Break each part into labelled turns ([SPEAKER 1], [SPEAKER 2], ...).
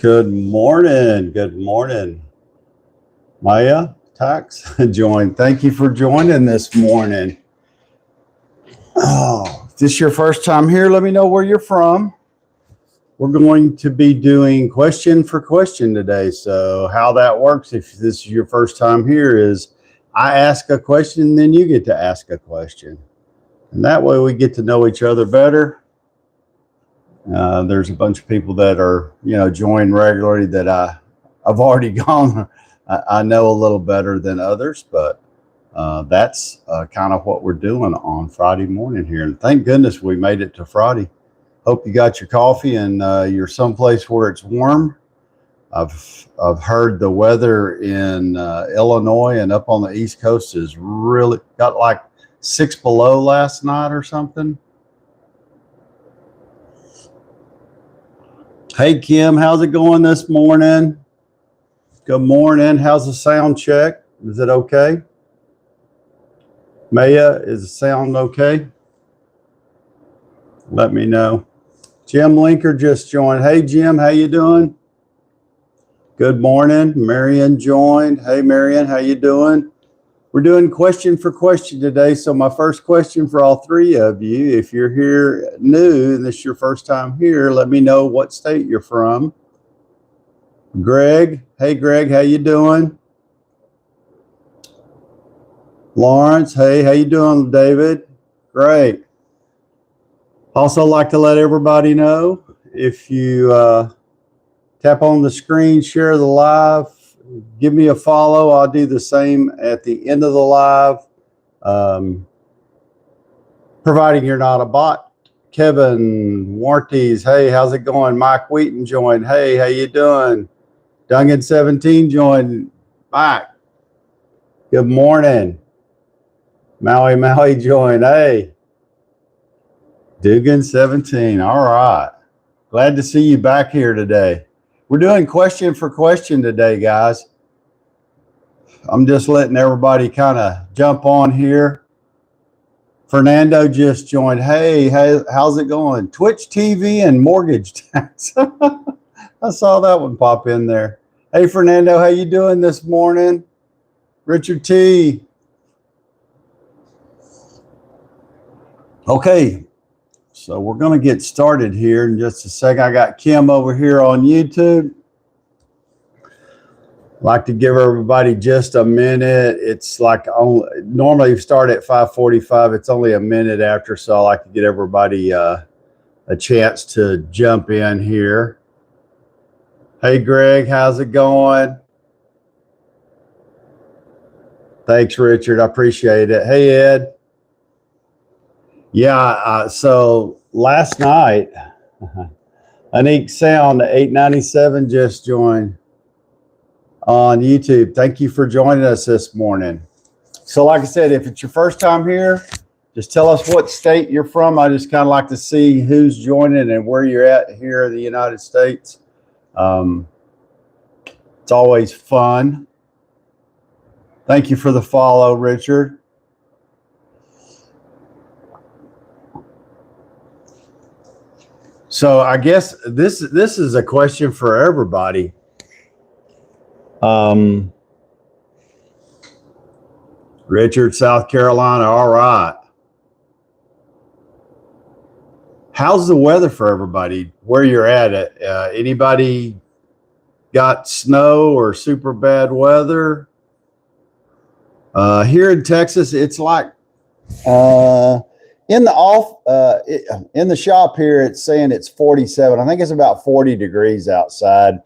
[SPEAKER 1] Good morning. Good morning. Maya, Tax, join. Thank you for joining this morning. Oh, if this is your first time here, let me know where you're from. We're going to be doing question for question today. So how that works, if this is your first time here, is I ask a question, then you get to ask a question. And that way we get to know each other better. There's a bunch of people that are, join regularly that I've already gone. I know a little better than others, but that's kind of what we're doing on Friday morning here. And thank goodness we made it to Friday. Hope you got your coffee and you're someplace where it's warm. I've heard the weather in Illinois and up on the East Coast is really got like 6 below last night or something. Hey, Kim, how's it going this morning? Good morning. How's the sound check? Is it okay? Maya, is the sound okay? Let me know. Jim Linker just joined. Hey, Jim, how you doing? Good morning. Marion joined. Hey, Marion, how you doing? We're doing question for question today. So my first question for all three of you, if you're here new and this is your first time here, let me know what state you're from. Greg, hey Greg, how you doing? Lawrence, hey, how you doing, David? Great. Also like to let everybody know, if you tap on the screen, share the live, give me a follow. I'll do the same at the end of the live, providing you're not a bot. Kevin Warties, hey, how's it going? Mike Wheaton joined. Hey, how you doing? Dungan17 joined. Mike, good morning. Maui joined. Hey, Dugan17. All right. Glad to see you back here today. We're doing question for question today, guys. I'm just letting everybody kind of jump on here. Fernando just joined. Hey, how's it going? Twitch TV and mortgage tax. I saw that one pop in there. Hey, Fernando, how you doing this morning? Richard T. Okay, so we're going to get started here in just a second. I got Kim over here on YouTube. Like to give everybody just a minute. It's like normally you start at 5:45. It's only a minute after, so I like to get everybody a chance to jump in here. Hey, Greg, how's it going? Thanks, Richard. I appreciate it. Hey, Ed. Yeah, so last night, Unique Sound 897 just joined on YouTube. Thank you for joining us this morning. So like I said, if it's your first time here, just tell us what state you're from. I just kind of like to see who's joining and where you're at here in the United States. It's always fun. Thank you for the follow, Richard. So I guess this is a question for everybody. Richard, South Carolina. All right. How's the weather for everybody where you're at it? Anybody got snow or super bad weather? Here in Texas, it's like in the shop here, it's saying it's 47. I think it's about 40 degrees outside.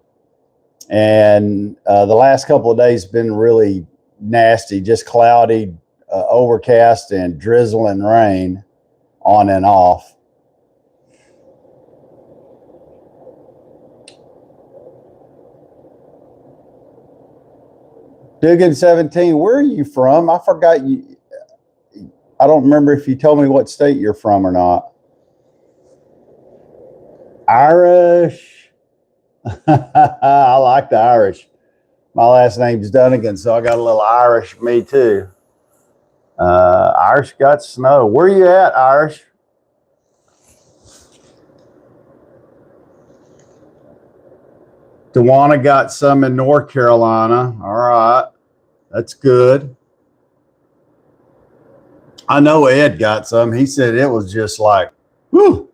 [SPEAKER 1] And the last couple of days been really nasty, just cloudy, overcast, and drizzle and rain on and off. Dugan17, where are you from? I forgot you. I don't remember if you told me what state you're from or not. Irish. I like the Irish. My last name's Dunnigan, so I got a little Irish me too. Irish got snow. Where you at, Irish? Dewana got some in North Carolina. All right. That's good. I know Ed got some. He said it was just like, whew.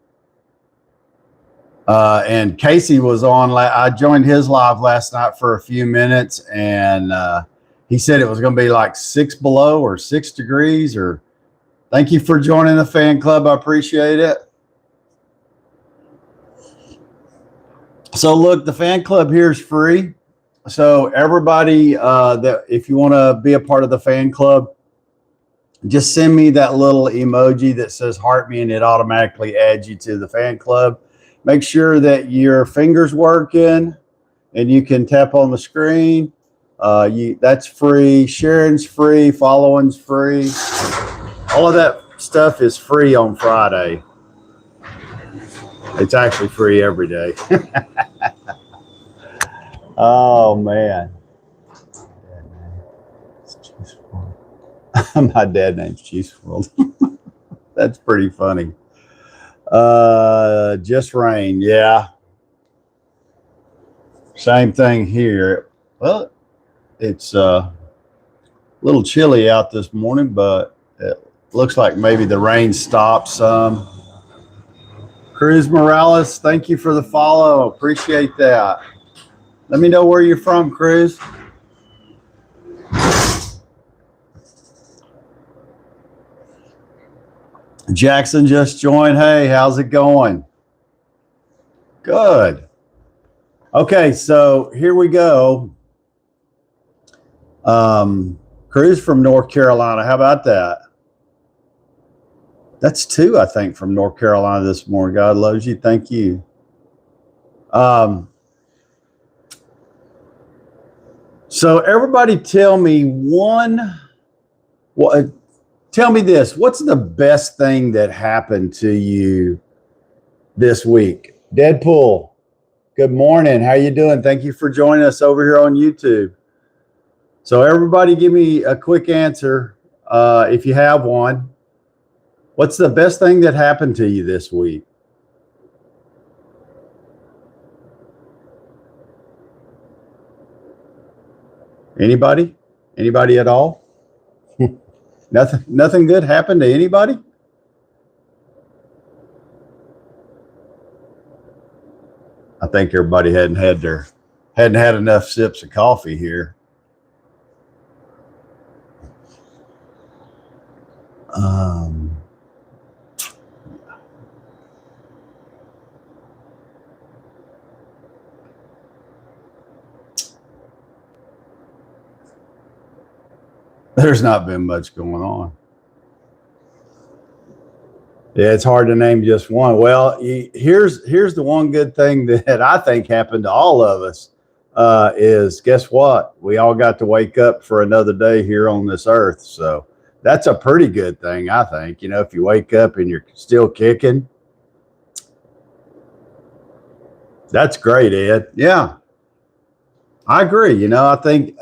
[SPEAKER 1] And Casey was on. I joined his live last night for a few minutes, and he said it was going to be like 6 below or 6 degrees. Or thank you for joining the fan club. I appreciate it. So look, the fan club here is free. So everybody that if you want to be a part of the fan club, just send me that little emoji that says heart me, and it automatically adds you to the fan club. Make sure that your finger's working and you can tap on the screen. That's free. Sharing's free. Following's free. All of that stuff is free on Friday. It's actually free every day. Oh, man. My dad name's Chiefs World. That's pretty funny. Just rain. Yeah. Same thing here. Well, it's a little chilly out this morning, but it looks like maybe the rain stopped some. Cruz Morales, thank you for the follow. Appreciate that. Let me know where you're from, Cruz. Jackson just joined. Hey, how's it going? Good. Okay, so here we go. Cruz from North Carolina. How about that? That's 2, I think, from North Carolina this morning. God loves you. Thank you. So everybody tell me tell me this. What's the best thing that happened to you this week? Deadpool, good morning. How you doing? Thank you for joining us over here on YouTube. So everybody give me a quick answer if you have one. What's the best thing that happened to you this week? Anybody? Anybody at all? Nothing good happened to anybody? I think everybody hadn't had enough sips of coffee here. There's not been much going on. Yeah, it's hard to name just one. Well, here's the one good thing that I think happened to all of us is guess what? We all got to wake up for another day here on this earth. So that's a pretty good thing, I think. You know, if you wake up and you're still kicking, that's great, Ed. Yeah, I agree. You know, I think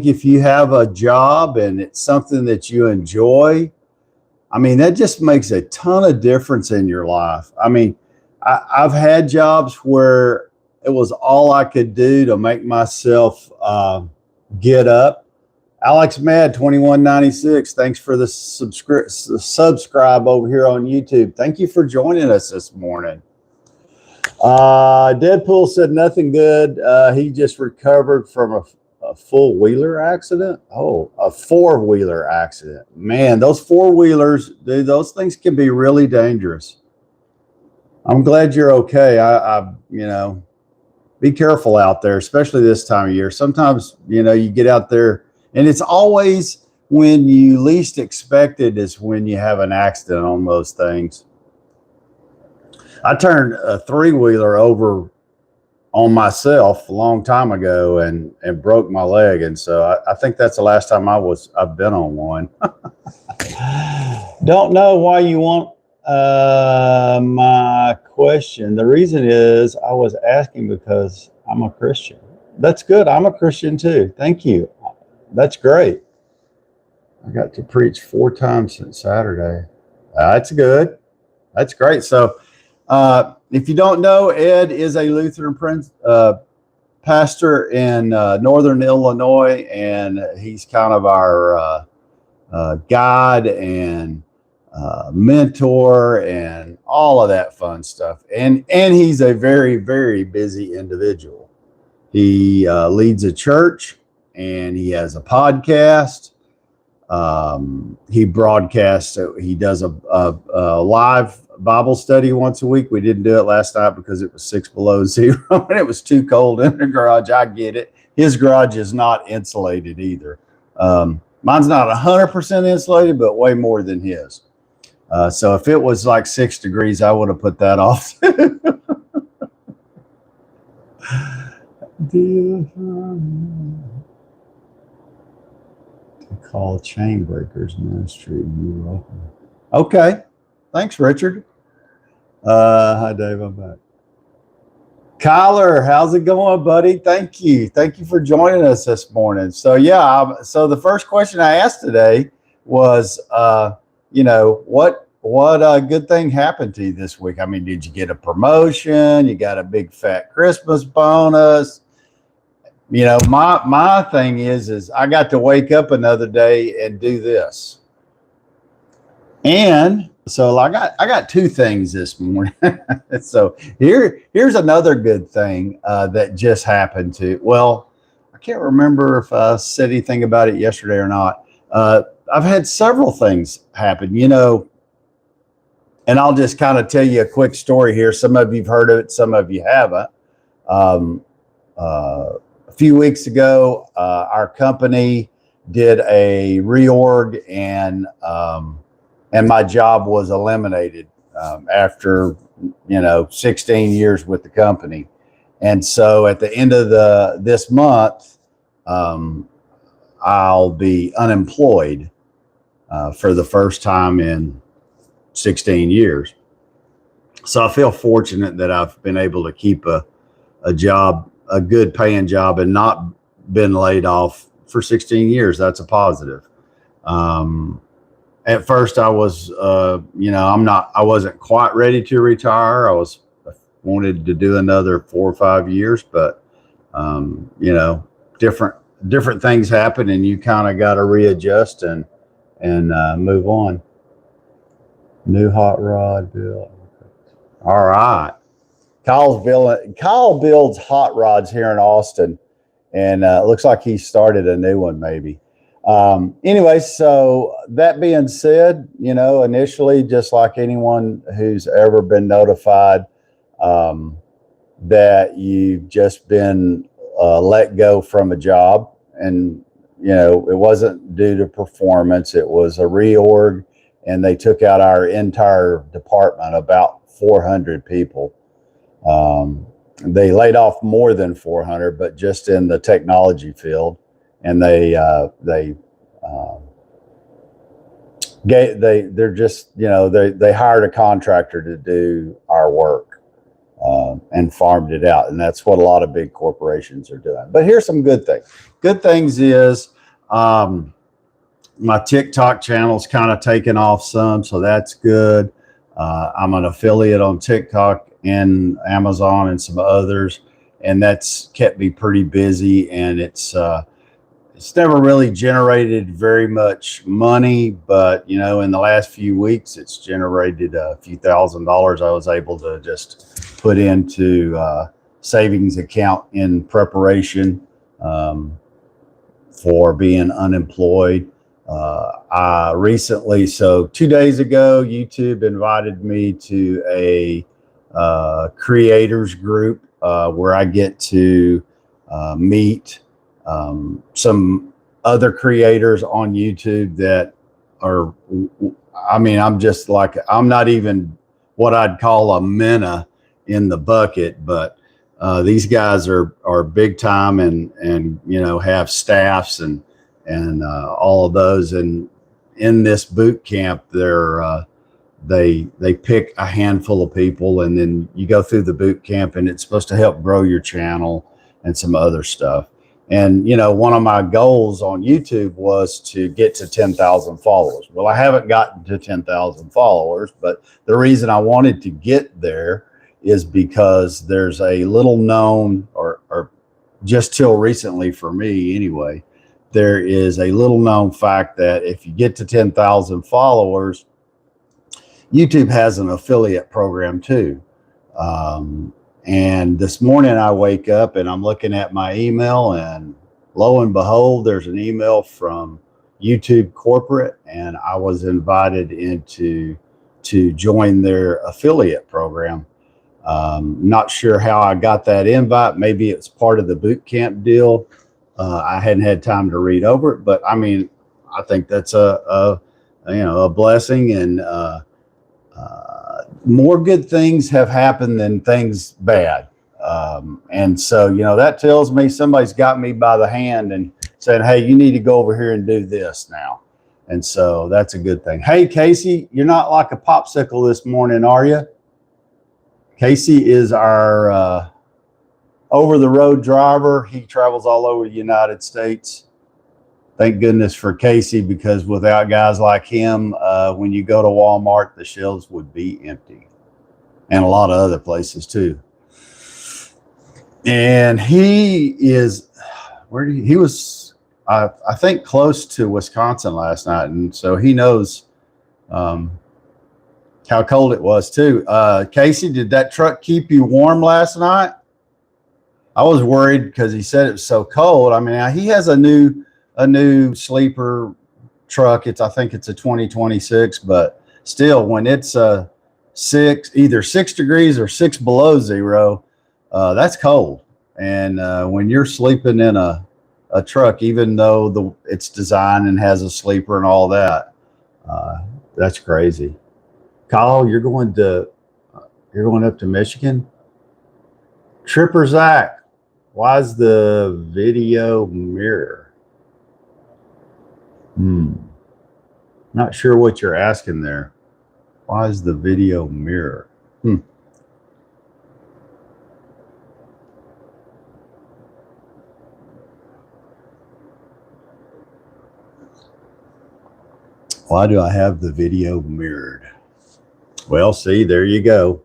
[SPEAKER 1] if you have a job and it's something that you enjoy, I mean, that just makes a ton of difference in your life. I mean, I've had jobs where it was all I could do to make myself get up. Alex Mad 2196, thanks for the subscribe over here on YouTube. Thank you for joining us this morning. Deadpool said nothing good. He just recovered from a full-wheeler accident. Oh, a four-wheeler accident. Man, those four-wheelers, dude, those things can be really dangerous. I'm glad you're okay. I you know, be careful out there, especially this time of year. Sometimes, you know, you get out there and it's always when you least expect it is when you have an accident on those things. I turned a three-wheeler over on myself a long time ago and broke my leg. And so I think that's the last time I've been on one. Don't know why you want my question. The reason is I was asking because I'm a Christian. That's good. I'm a Christian too. Thank you. That's great. I got to preach 4 times since Saturday. That's good. That's great. So if you don't know, Ed is a Lutheran pastor in Northern Illinois, and he's kind of our guide and mentor and all of that fun stuff. And he's a very, very busy individual. He leads a church, and he has a podcast. He broadcasts. He does a live Bible study once a week. We didn't do it last night because it was 6 below zero and it was too cold in the garage. I get it. His garage is not insulated either. Mine's not 100% insulated, but way more than his. So if it was like 6 degrees, I would have put that off. Call Chain Breakers Ministry. You're welcome. Okay. Thanks, Richard. Hi, Dave. I'm back. Kyler, how's it going, buddy? Thank you. Thank you for joining us this morning. So, yeah, so the first question I asked today was, what good thing happened to you this week? I mean, did you get a promotion? You got a big fat Christmas bonus? My thing is I got to wake up another day and do this. And so I got 2 things this morning. So here's another good thing that just happened I can't remember if I said anything about it yesterday or not. I've had several things happen, and I'll just kind of tell you a quick story here. Some of you've heard of it, some of you haven't. A few weeks ago, our company did a reorg, and my job was eliminated after 16 years with the company. And so at the end of this month, I'll be unemployed for the first time in 16 years. So I feel fortunate that I've been able to keep a job, a good paying job, and not been laid off for 16 years. That's a positive. At first I was, I wasn't quite ready to retire. I wanted to do another 4 or 5 years, but, different things happen, and you kind of got to readjust and move on. New hot rod bill. All right. Kyle builds hot rods here in Austin, and it looks like he started a new one maybe. Anyway, so that being said, initially, just like anyone who's ever been notified that you've just been let go from a job, and it wasn't due to performance, it was a reorg, and they took out our entire department, about 400 people. They laid off more than 400, but just in the technology field, and they hired a contractor to do our work and farmed it out, and that's what a lot of big corporations are doing. But here's some good things. Good things is my TikTok channel's kind of taken off some, so that's good. I'm an affiliate on TikTok and Amazon and some others, and that's kept me pretty busy, and it's never really generated very much money, but in the last few weeks it's generated a few $1,000s I was able to just put into savings account in preparation for being unemployed. I recently, so 2 days ago, YouTube invited me to a creators group where I get to meet some other creators on YouTube that are, I'm not even what I'd call a minnow in the bucket, but these guys are big time and have staffs and all of those. And in this boot camp, they pick a handful of people, and then you go through the boot camp, and it's supposed to help grow your channel and some other stuff. And one of my goals on YouTube was to get to 10,000 followers. Well, I haven't gotten to 10,000 followers, but the reason I wanted to get there is because there's a little known, or just till recently for me anyway, there is a little known fact that if you get to 10,000 followers, YouTube has an affiliate program too. And this morning I wake up and I'm looking at my email, and lo and behold, there's an email from YouTube corporate, and I was invited to join their affiliate program. Not sure how I got that invite. Maybe it's part of the boot camp deal. I hadn't had time to read over it, but I mean, I think that's a blessing, and more good things have happened than things bad. And so, that tells me somebody's got me by the hand and said, hey, you need to go over here and do this now. And so that's a good thing. Hey, Casey, you're not like a popsicle this morning, are you? Casey is our over-the-road driver. He travels all over the United States. Thank goodness for Casey, because without guys like him, when you go to Walmart, the shelves would be empty, and a lot of other places too. And he is, he was, I think, close to Wisconsin last night, and so he knows how cold it was too. Casey, did that truck keep you warm last night? I was worried because he said it was so cold. I mean, he has a new sleeper truck. I think it's a 2026, but still, when it's either 6 degrees or 6 below zero, that's cold. And when you're sleeping in a truck, even though it's designed and has a sleeper and all that, that's crazy. Kyle, you're going up to Michigan. Tripper Zach, why is the video mirror? Not sure what you're asking there. Why is the video mirror? Why do I have the video mirrored? Well, see, there you go.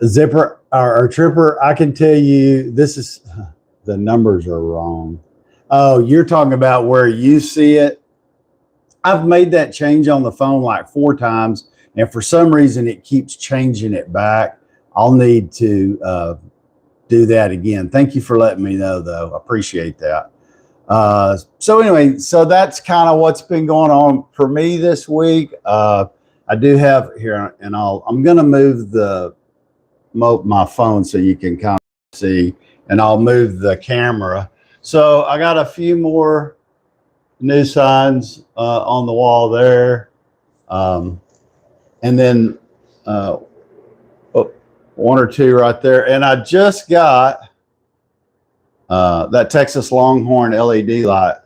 [SPEAKER 1] Zipper or Tripper, I can tell you the numbers are wrong. Oh, you're talking about where you see it. I've made that change on the phone like 4 times, and for some reason it keeps changing it back. I'll need to do that again. Thank you for letting me know, though. I appreciate that. So anyway, so that's kind of what's been going on for me this week. I do have here, and I'm going to move my phone so you can kind of see, and I'll move the camera. So I got a few more new signs on the wall there, and then 1 or 2 right there. And I just got that Texas Longhorn LED light.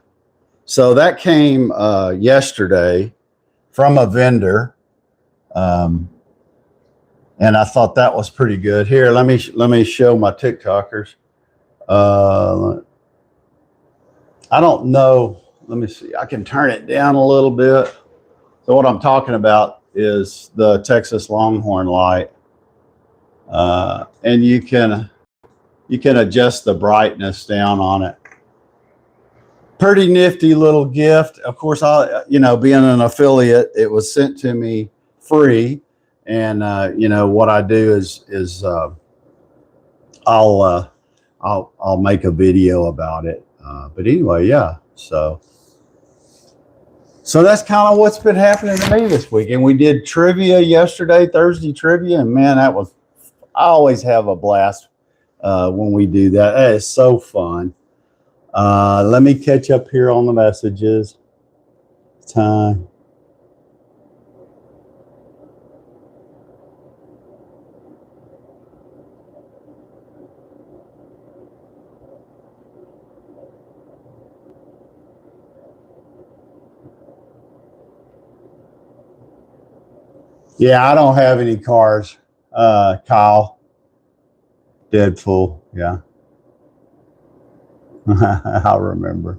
[SPEAKER 1] So that came yesterday from a vendor, and I thought that was pretty good. Here, let me show my TikTokers. I don't know. Let me see. I can turn it down a little bit. So what I'm talking about is the Texas Longhorn light, and you can adjust the brightness down on it. Pretty nifty little gift. Of course, being an affiliate, it was sent to me free, and what I do is I'll make a video about it. But anyway, yeah. So that's kind of what's been happening to me this week. And we did trivia yesterday, Thursday trivia, and man, I always have a blast when we do that. That is so fun. Let me catch up here on the messages. Time. Yeah, I don't have any cars, Kyle. Dead fool. Yeah. I'll remember.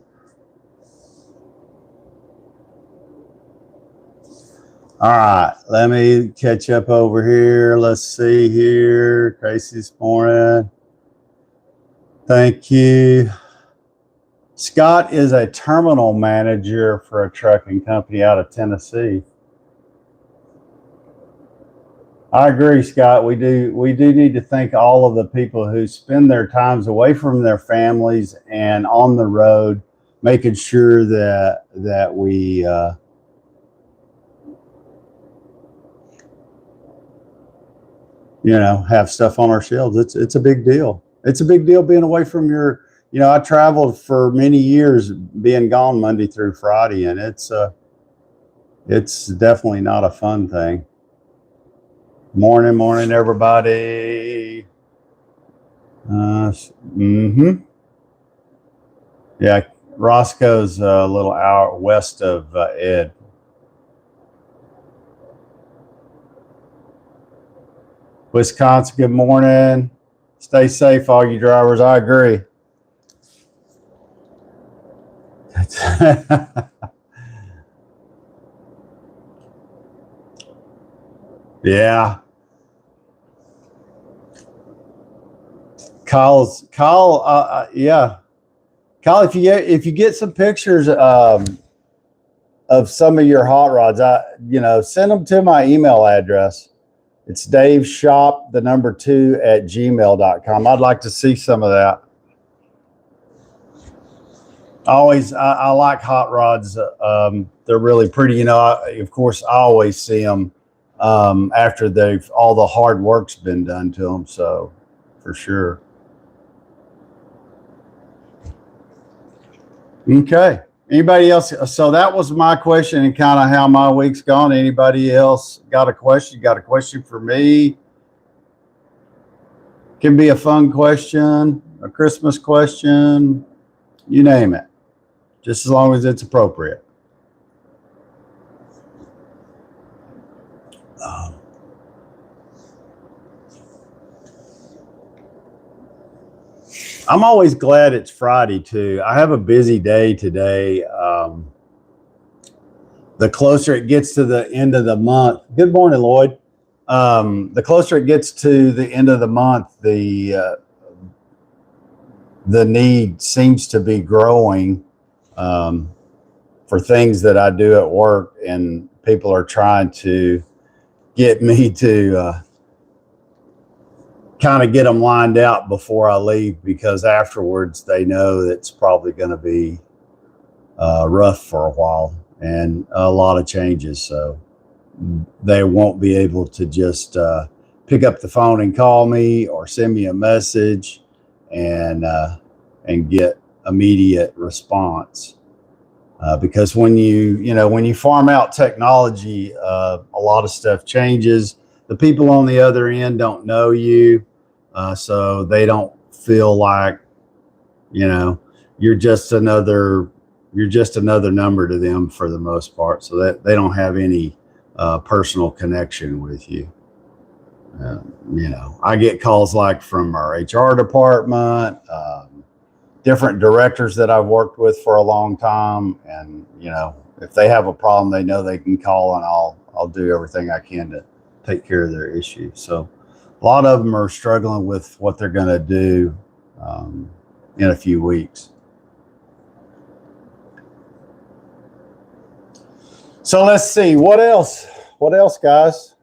[SPEAKER 1] All right, let me catch up over here. Let's see here. Casey's morning. Thank you. Scott is a terminal manager for a trucking company out of Tennessee. I agree, Scott. We do need to thank all of the people who spend their times away from their families and on the road, making sure that we have stuff on our shelves. It's a big deal. It's a big deal being away from your. I traveled for many years, being gone Monday through Friday, and it's definitely not a fun thing. Morning, everybody. Yeah, Roscoe's a little hour west of Ed. Wisconsin, good morning. Stay safe, all you drivers. I agree. Yeah. Kyle, yeah. Kyle, if you get some pictures of some of your hot rods, send them to my email address. It's daveshop2@gmail.com. I'd like to see some of that. I like hot rods. They're really pretty. Of course, I always see them after all the hard work's been done to them. So, for sure. Okay. Anybody else? So that was my question and kind of how my week's gone. Anybody else got a question? Got a question for me? Can be a fun question, a Christmas question, you name it, just as long as it's appropriate. I'm always glad it's Friday too. I have a busy day today. The closer it gets to the end of the month. Good morning, Lloyd. The closer it gets to the end of the month, the need seems to be growing for things that I do at work, and people are trying to get me to kind of get them lined out before I leave, because afterwards they know it's probably going to be rough for a while and a lot of changes. So they won't be able to just pick up the phone and call me or send me a message and get immediate response. Because when you farm out technology, a lot of stuff changes. The people on the other end don't know you, so they don't feel like you're just another number to them for the most part. So that they don't have any personal connection with you. I get calls like from our HR department, different directors that I've worked with for a long time, and if they have a problem, they know they can call, and I'll do everything I can to take care of their issue. So a lot of them are struggling with what they're going to do in a few weeks. So let's see, what else, guys?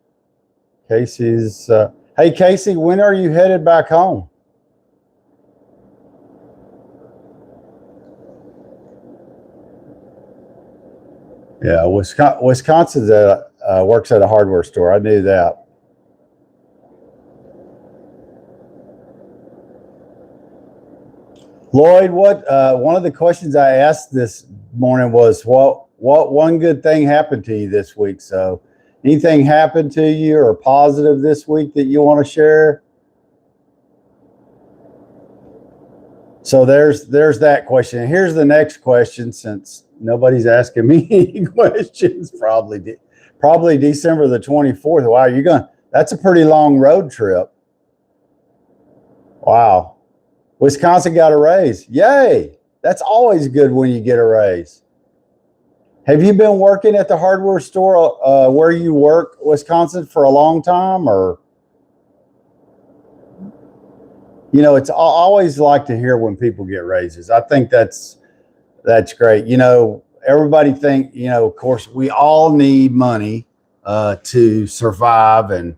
[SPEAKER 1] Casey's hey Casey, when are you headed back home? Yeah, Wisconsin works at a hardware store. I knew that. Lloyd, what one of the questions I asked this morning was what one good thing happened to you this week? So anything happened to you or positive this week that you want to share? So there's that question. And here's the next question, since nobody's asking me any questions. Probably December the 24th. Wow, that's a pretty long road trip. Wow. Wisconsin got a raise. Yay. That's always good when you get a raise. Have you been working at the hardware store where you work, Wisconsin, for a long time, or? it's always like to hear when people get raises. I think that's great. Everybody think, of course, we all need money to survive and,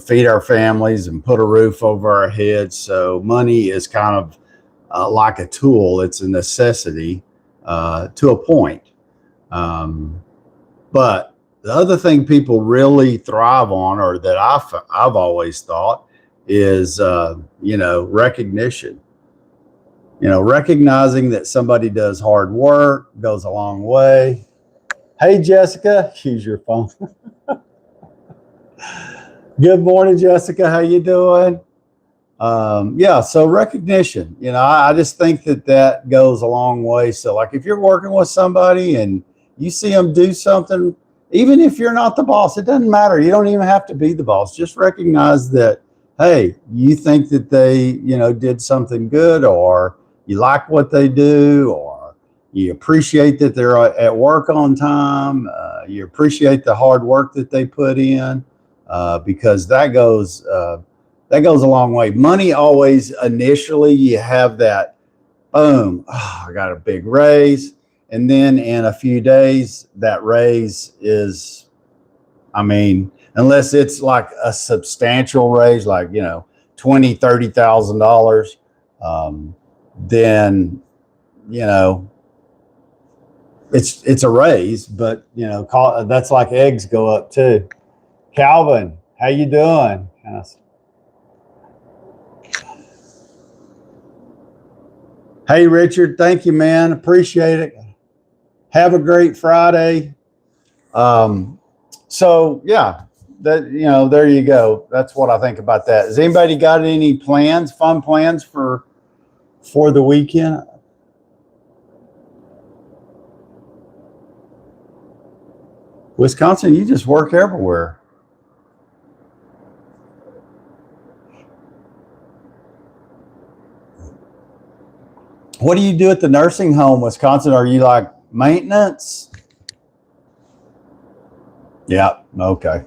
[SPEAKER 1] feed our families and put a roof over our heads. So money is kind of like a tool. It's a necessity to a point. But the other thing people really thrive on, or that I've always thought, is, recognition. Recognizing that somebody does hard work goes a long way. Hey, Jessica, use your phone. Good morning, Jessica. How you doing? So recognition, I just think that goes a long way. So like if you're working with somebody and you see them do something, even if you're not the boss, it doesn't matter. You don't even have to be the boss. Just recognize that, hey, you think that they, did something good, or you like what they do, or you appreciate that they're at work on time. You appreciate the hard work that they put in, because that goes a long way. Money always, initially, you have that, boom, I got a big raise. And then in a few days, that raise is, unless it's like a substantial raise, like, $20,000, $30,000, then, it's a raise, but, that's like eggs go up too. Calvin, how you doing? Hey, Richard, thank you, man. Appreciate it. Have a great Friday. So yeah, there you go. That's what I think about that. Has anybody got any fun plans for the weekend? Wisconsin, you just work everywhere. What do you do at the nursing home, Wisconsin? Are you like maintenance? Yeah, okay.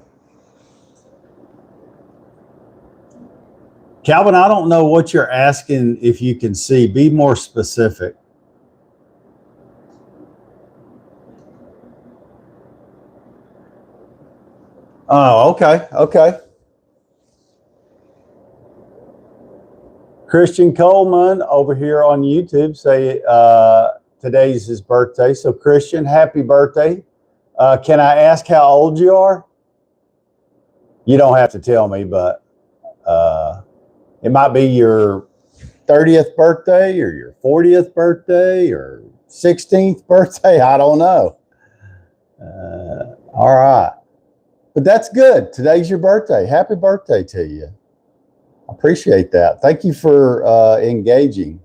[SPEAKER 1] Calvin, I don't know what you're asking, if you can see. Be more specific. Oh, okay. Christian Coleman over here on YouTube say today's his birthday. So Christian, happy birthday. Can I ask how old you are? You don't have to tell me, but it might be your 30th birthday or your 40th birthday or 16th birthday. I don't know. All right. But that's good. Today's your birthday. Happy birthday to you. I appreciate that. Thank you for engaging.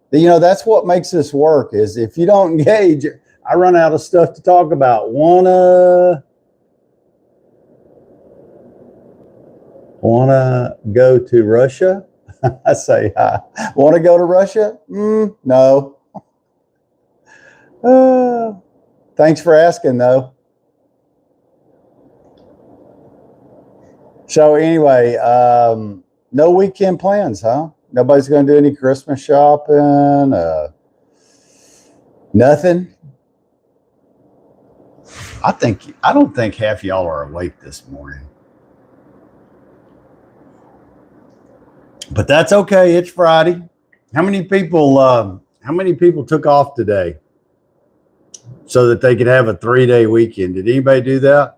[SPEAKER 1] That's what makes this work, is if you don't engage, I run out of stuff to talk about. Wanna go to Russia? I say hi. Want to go to Russia? No. Thanks for asking, though. So anyway, no weekend plans, huh? Nobody's going to do any Christmas shopping? Nothing? I don't think half y'all are awake this morning. But that's okay. It's Friday. How many people took off today so that they could have a 3-day weekend? Did anybody do that?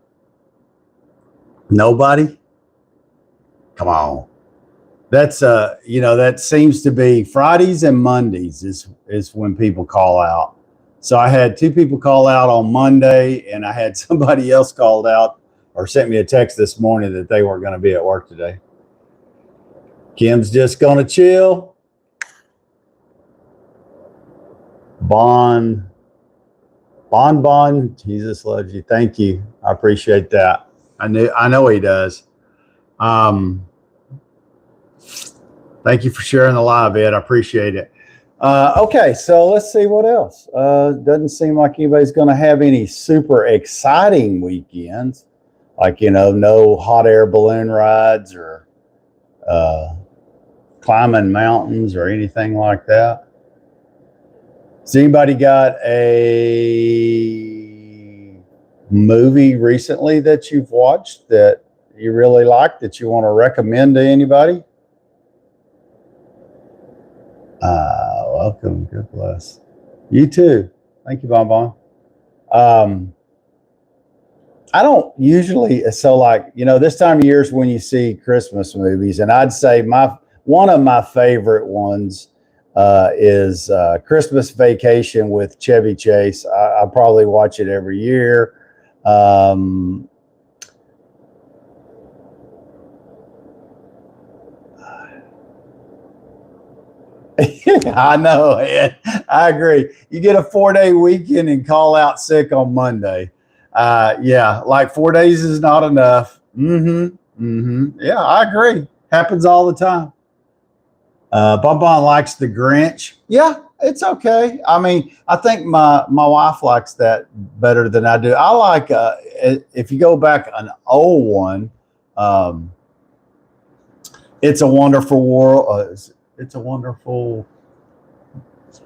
[SPEAKER 1] Nobody? Come on. That's that seems to be Fridays and Mondays is when people call out. So I had 2 people call out on Monday, and I had somebody else called out or sent me a text this morning that they weren't going to be at work today. Kim's just going to chill. Bon, Jesus loves you. Thank you. I appreciate that. I know he does. Thank you for sharing the live, Ed. I appreciate it. Okay, so let's see what else. Doesn't seem like anybody's going to have any super exciting weekends, like, no hot air balloon rides or climbing mountains or anything like that? Has anybody got a movie recently that you've watched that you really like that you want to recommend to anybody? Welcome. God bless. You too. Thank you, Bon. I don't usually, so like, this time of year is when you see Christmas movies, and I'd say one of my favorite ones is Christmas Vacation with Chevy Chase. I probably watch it every year. I know, Ed. I agree. You get a 4-day weekend and call out sick on Monday. Yeah, like 4 days is not enough. Yeah, I agree. Happens all the time. Bon likes the Grinch. Yeah, it's okay. I mean, I think my wife likes that better than I do. I like if you go back an old one, It's a Wonderful World. It's a Wonderful.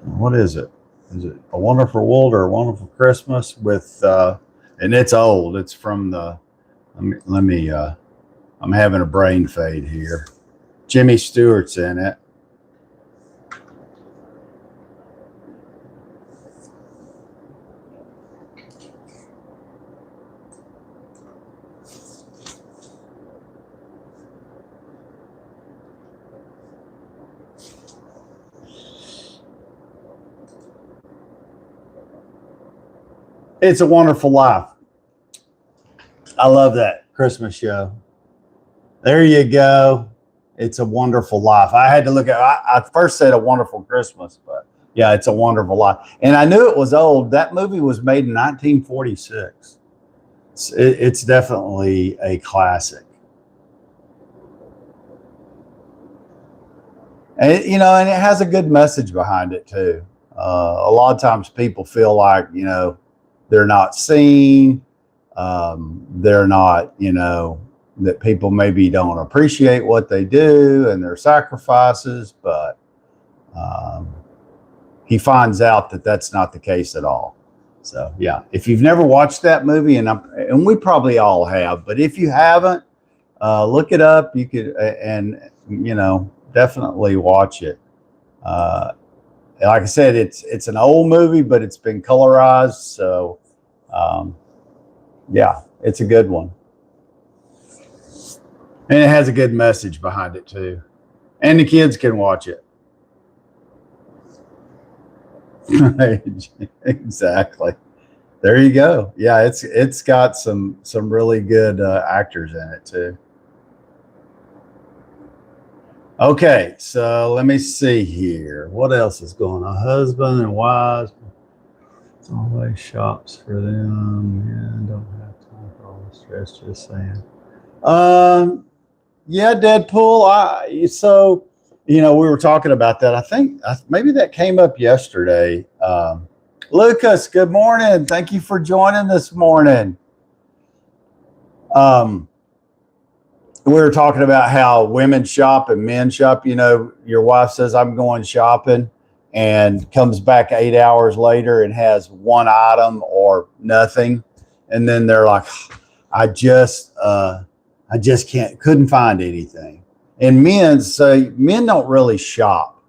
[SPEAKER 1] What is it? Is it A Wonderful World or A Wonderful Christmas with? And it's old. It's from the. Let me. I'm having a brain fade here. Jimmy Stewart's in it. It's a Wonderful Life. I love that Christmas show. There you go. It's a Wonderful Life. I had to look at. I first said A Wonderful Christmas, but yeah, It's a Wonderful Life. And I knew it was old. That movie was made in 1946. It's definitely a classic. And and it has a good message behind it too. A lot of times people feel like they're not seen. They're not that people maybe don't appreciate what they do and their sacrifices, but he finds out that that's not the case at all. So yeah, if you've never watched that movie, and we probably all have, but if you haven't, look it up. You could and definitely watch it. Like I said, it's an old movie, but it's been colorized, so yeah, it's a good one. And it has a good message behind it too. And the kids can watch it. Exactly. There you go. Yeah, it's got some really good actors in it too. Okay, so let me see here. What else is going on? Husband and wives. It's always shops for them. Yeah, don't have time for all the stress. Just saying. Yeah, Deadpool. We were talking about that. I think maybe that came up yesterday. Lucas, good morning. Thank you for joining this morning. We were talking about how women shop and men shop. Your wife says, I'm going shopping, and comes back 8 hours later and has one item or nothing. And then they're like, I just couldn't find anything. And men don't really shop.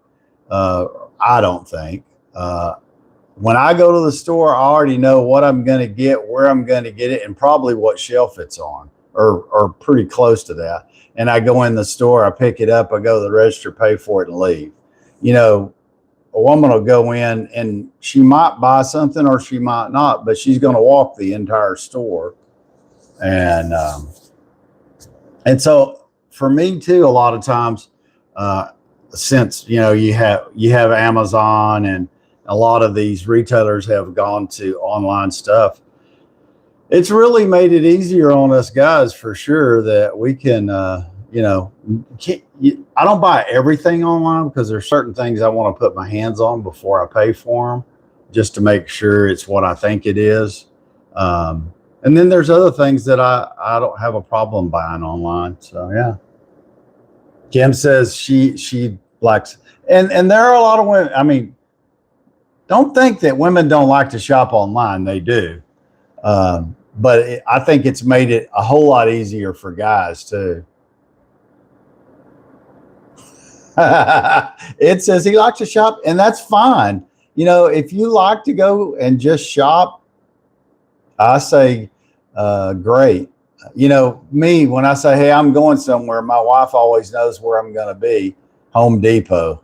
[SPEAKER 1] I don't think. When I go to the store, I already know what I'm going to get, where I'm going to get it, and probably what shelf it's on, or pretty close to that. And I go in the store, I pick it up, I go to the register, pay for it, and leave. A woman will go in and she might buy something or she might not, but she's going to walk the entire store. And so for me too, a lot of times, since you have Amazon, and a lot of these retailers have gone to online stuff, it's really made it easier on us guys for sure that we can I don't buy everything online because there's certain things I want to put my hands on before I pay for them, just to make sure it's what I think it is. And then there's other things that I don't have a problem buying online. So yeah. Kim says she likes, and there are a lot of women. I mean, don't think that women don't like to shop online. They do. But I think it's made it a whole lot easier for guys too. It says he likes to shop, and that's fine. You know, if you like to go and just shop, I say, great. You know, me, when I say, hey, I'm going somewhere, my wife always knows where I'm going to be. Home Depot.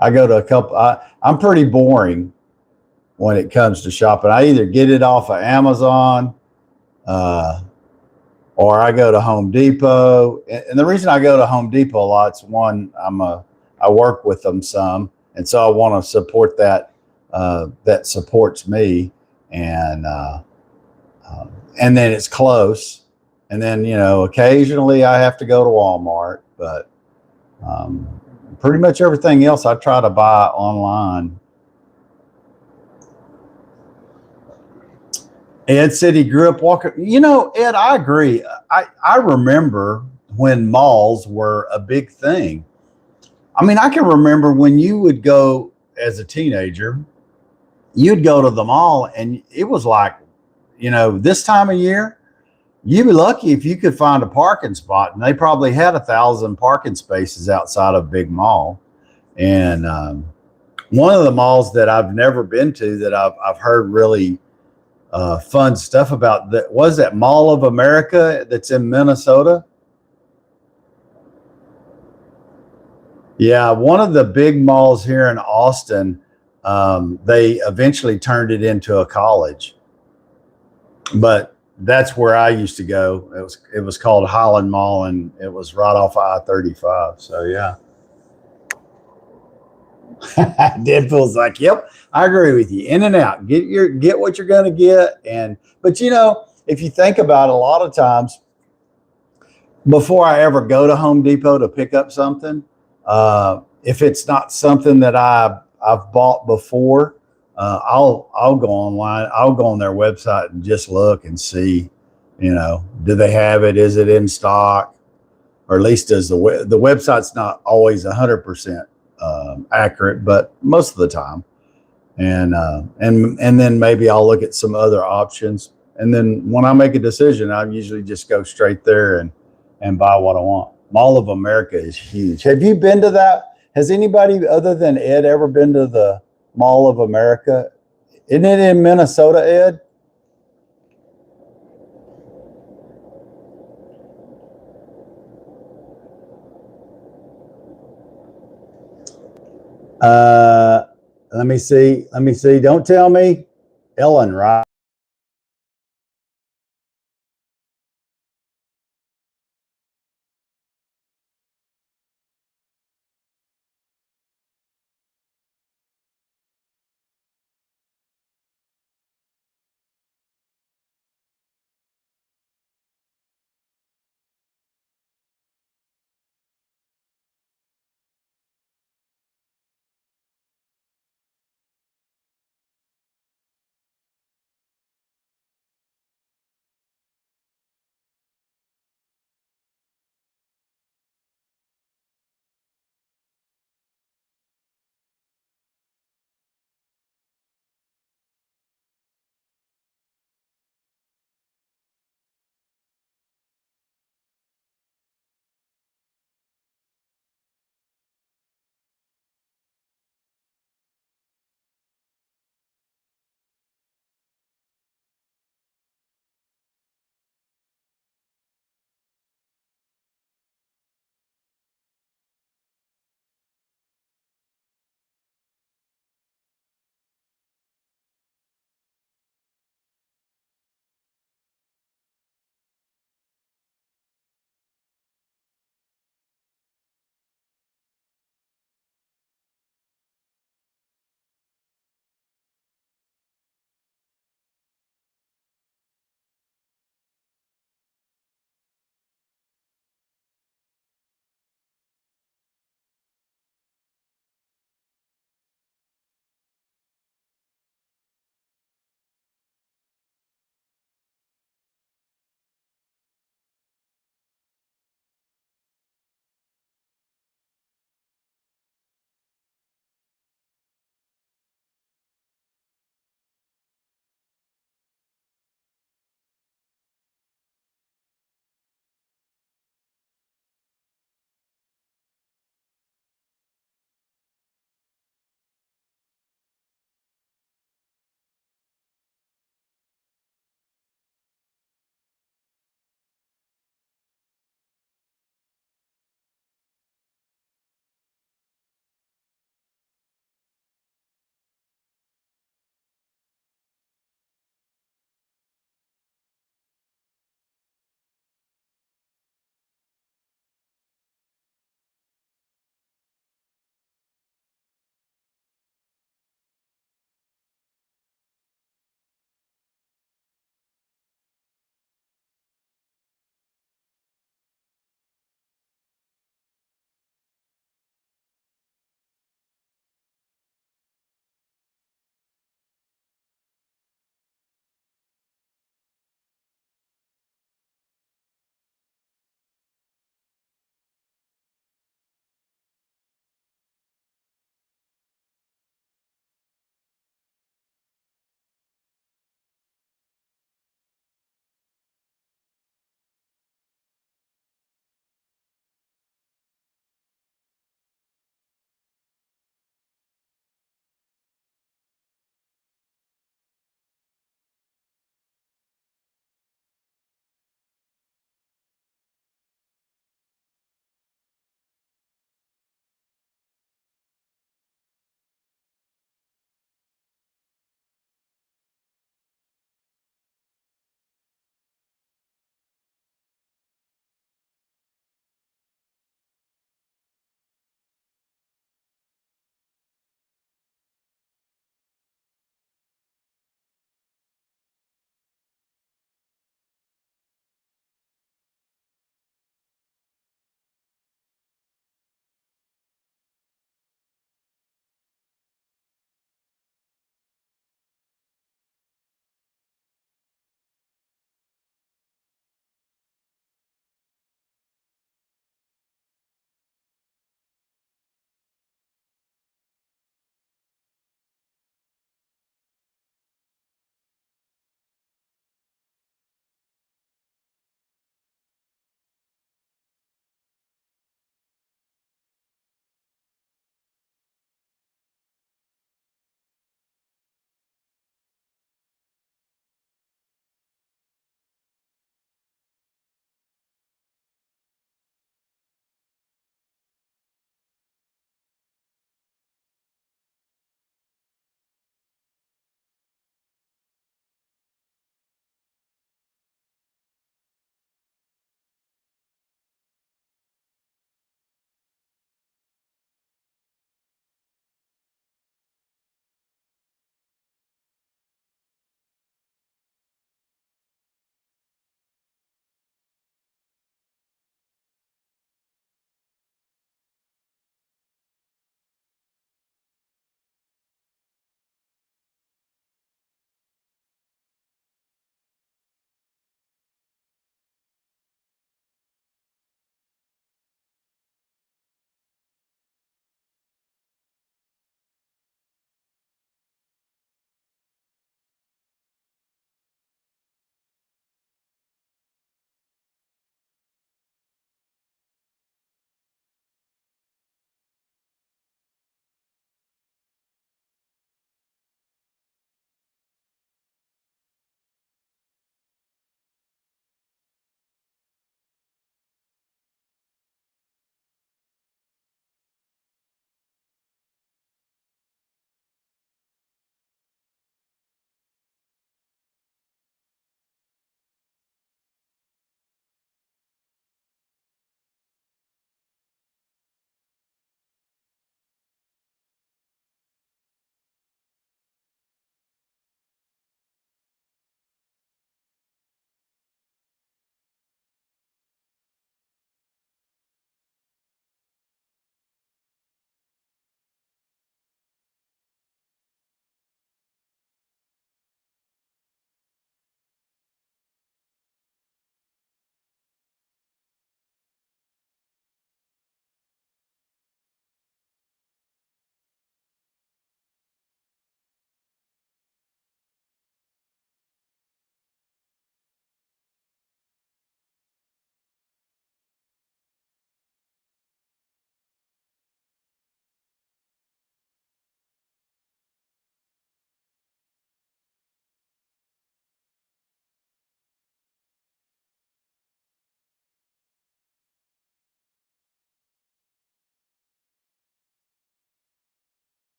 [SPEAKER 1] I go to a couple, I'm pretty boring when it comes to shopping. I either get it off of Amazon, uh, or I go to Home Depot. And the reason I go to Home Depot a lot is one, I work with them some, and so I want to support that that supports me, and and then it's close. And then occasionally I have to go to Walmart, but um, pretty much everything else I try to buy online. Ed said he grew up walking. Ed, I agree. I remember when malls were a big thing. I mean, I can remember when you would go as a teenager, you'd go to the mall and it was like, this time of year, you'd be lucky if you could find a parking spot. And they probably had 1,000 parking spaces outside of big mall. And one of the malls that I've never been to that I've heard really fun stuff about, that was that Mall of America that's in Minnesota. Yeah, one of the big malls here in Austin, they eventually turned it into a college, but that's where I used to go. It was called Highland Mall, and it was right off I-35. So yeah. Deadpool's like, yep, I agree with you. In and out, get what you're going to get. But if you think about it, a lot of times before I ever go to Home Depot to pick up something, if it's not something that I've bought before, I'll go online. I'll go on their website and just look and see, do they have it? Is it in stock? Or at least does the website's not always 100% accurate, but most of the time. And then maybe I'll look at some other options. And then when I make a decision, I usually just go straight there and buy what I want. Mall of America is huge. Have you been to that? Has anybody other than Ed ever been to the Mall of America? Isn't it in Minnesota, Ed? Let me see. Don't tell me. Ellen, right?